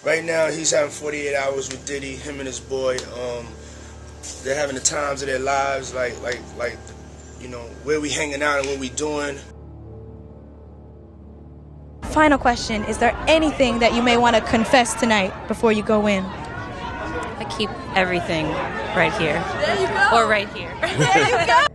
Right now, he's having 48 hours with Diddy, him and his boy. They're having the times of their lives, like, you know, where we hanging out and what we doing. Final question, is there anything that you may want to confess tonight before you go in? I keep everything right here. There you go. Or right here. There you go.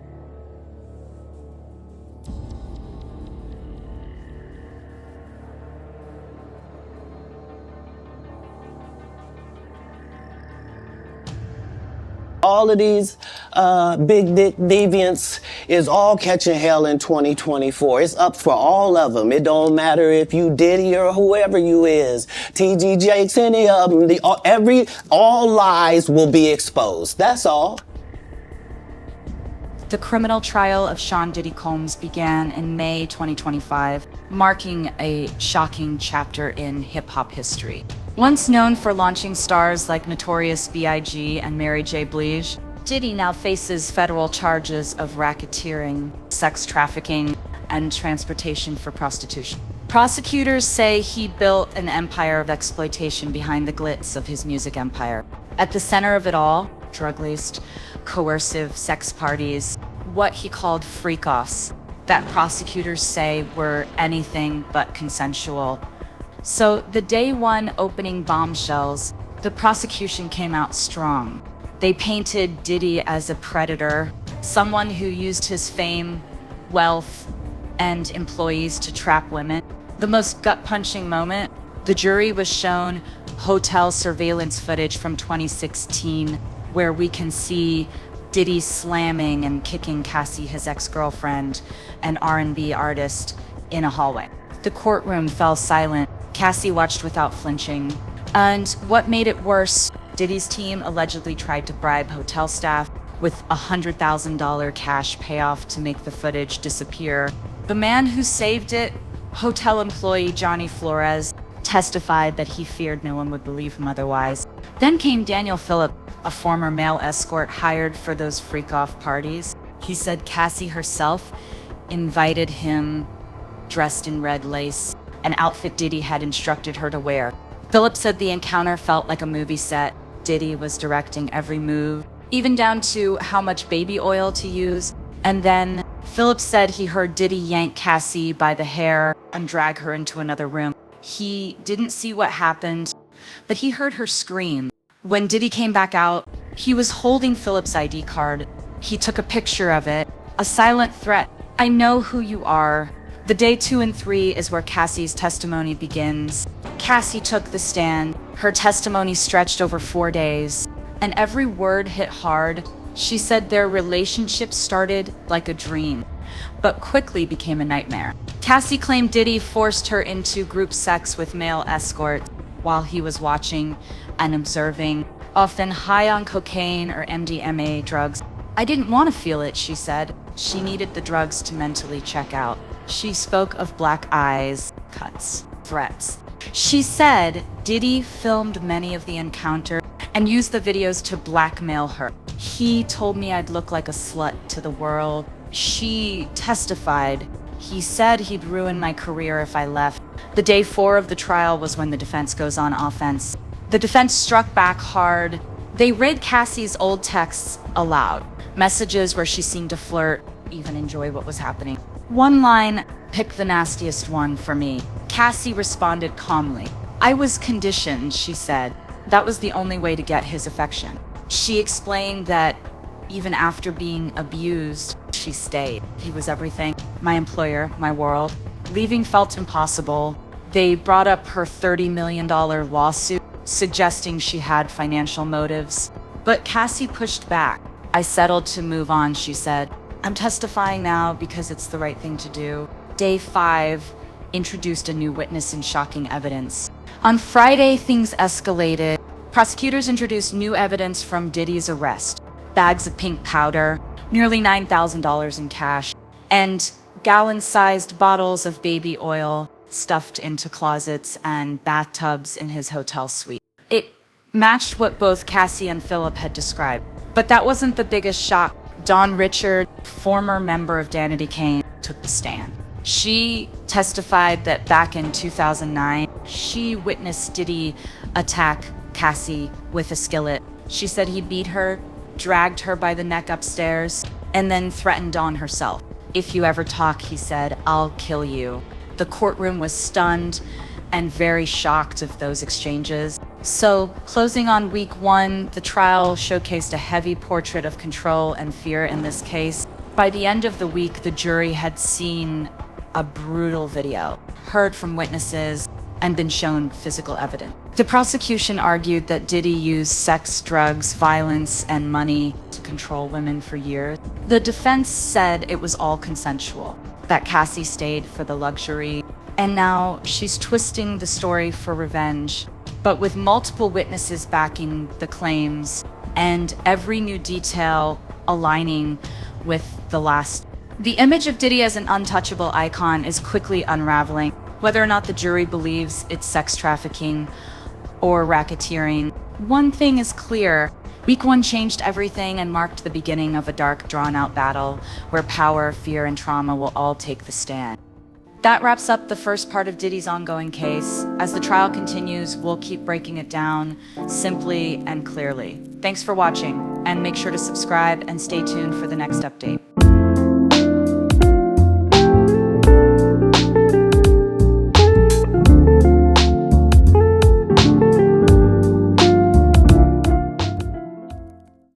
All of these big dick deviants is all catching hell in 2024. It's up for all of them. It don't matter if you Diddy or whoever you is. TG Jakes, any of them. All lies will be exposed. That's all. The criminal trial of Sean Diddy Combs began in May 2025, marking a shocking chapter in hip-hop history. Once known for launching stars like Notorious B.I.G. and Mary J. Blige, Diddy now faces federal charges of racketeering, sex trafficking, and transportation for prostitution. Prosecutors say he built an empire of exploitation behind the glitz of his music empire. At the center of it all, drug-laced, coercive sex parties, what he called freak-offs, that prosecutors say were anything but consensual. So the day one opening bombshells, the prosecution came out strong. They painted Diddy as a predator, someone who used his fame, wealth, and employees to trap women. The most gut-punching moment, the jury was shown hotel surveillance footage from 2016, where we can see Diddy slamming and kicking Cassie, his ex-girlfriend, an R&B artist, in a hallway. The courtroom fell silent. Cassie watched without flinching. And what made it worse, Diddy's team allegedly tried to bribe hotel staff with a $100,000 cash payoff to make the footage disappear. The man who saved it, hotel employee Johnny Flores, testified that he feared no one would believe him otherwise. Then came Daniel Phillip, a former male escort hired for those freak-off parties. He said Cassie herself invited him dressed in red lace, an outfit Diddy had instructed her to wear. Phillip said the encounter felt like a movie set. Diddy was directing every move, even down to how much baby oil to use. And then Phillip said he heard Diddy yank Cassie by the hair and drag her into another room. He didn't see what happened, but he heard her scream. When Diddy came back out, he was holding Phillip's ID card. He took a picture of it, a silent threat. I know who you are. The day 2 and 3 is where Cassie's testimony begins. Cassie took the stand. Her testimony stretched over 4 days, and every word hit hard. She said their relationship started like a dream, but quickly became a nightmare. Cassie claimed Diddy forced her into group sex with male escorts while he was watching and observing, often high on cocaine or MDMA drugs. I didn't want to feel it, she said. She needed the drugs to mentally check out. She spoke of black eyes, cuts, threats. She said Diddy filmed many of the encounters and used the videos to blackmail her. He told me I'd look like a slut to the world. She testified. He said he'd ruin my career if I left. The day 4 of the trial was when the defense goes on offense. The defense struck back hard. They read Cassie's old texts aloud, messages where she seemed to flirt, even enjoy what was happening. One line, pick the nastiest one for me. Cassie responded calmly. I was conditioned, she said. That was the only way to get his affection. She explained that even after being abused, she stayed. He was everything. My employer, my world. Leaving felt impossible. They brought up her $30 million lawsuit, suggesting she had financial motives. But Cassie pushed back. I settled to move on, she said. I'm testifying now because it's the right thing to do. Day 5 introduced a new witness in shocking evidence. On Friday, things escalated. Prosecutors introduced new evidence from Diddy's arrest. Bags of pink powder, nearly $9,000 in cash, and gallon-sized bottles of baby oil stuffed into closets and bathtubs in his hotel suite. It matched what both Cassie and Phillip had described. But that wasn't the biggest shock. Dawn Richard, former member of Danity Kane, took the stand. She testified that back in 2009, she witnessed Diddy attack Cassie with a skillet. She said he beat her, dragged her by the neck upstairs, and then threatened on herself. "If you ever talk," he said, "I'll kill you." The courtroom was stunned and very shocked of those exchanges. So, closing on week 1, the trial showcased a heavy portrait of control and fear in this case. By the end of the week, the jury had seen a brutal video, heard from witnesses, and been shown physical evidence. The prosecution argued that Diddy used sex, drugs, violence, and money to control women for years. The defense said it was all consensual, that Cassie stayed for the luxury, and now she's twisting the story for revenge. But with multiple witnesses backing the claims and every new detail aligning with the last, the image of Diddy as an untouchable icon is quickly unraveling. Whether or not the jury believes it's sex trafficking or racketeering, one thing is clear. Week 1 changed everything and marked the beginning of a dark, drawn-out battle where power, fear, and trauma will all take the stand. That wraps up the first part of Diddy's ongoing case. As the trial continues, we'll keep breaking it down simply and clearly. Thanks for watching, and make sure to subscribe and stay tuned for the next update.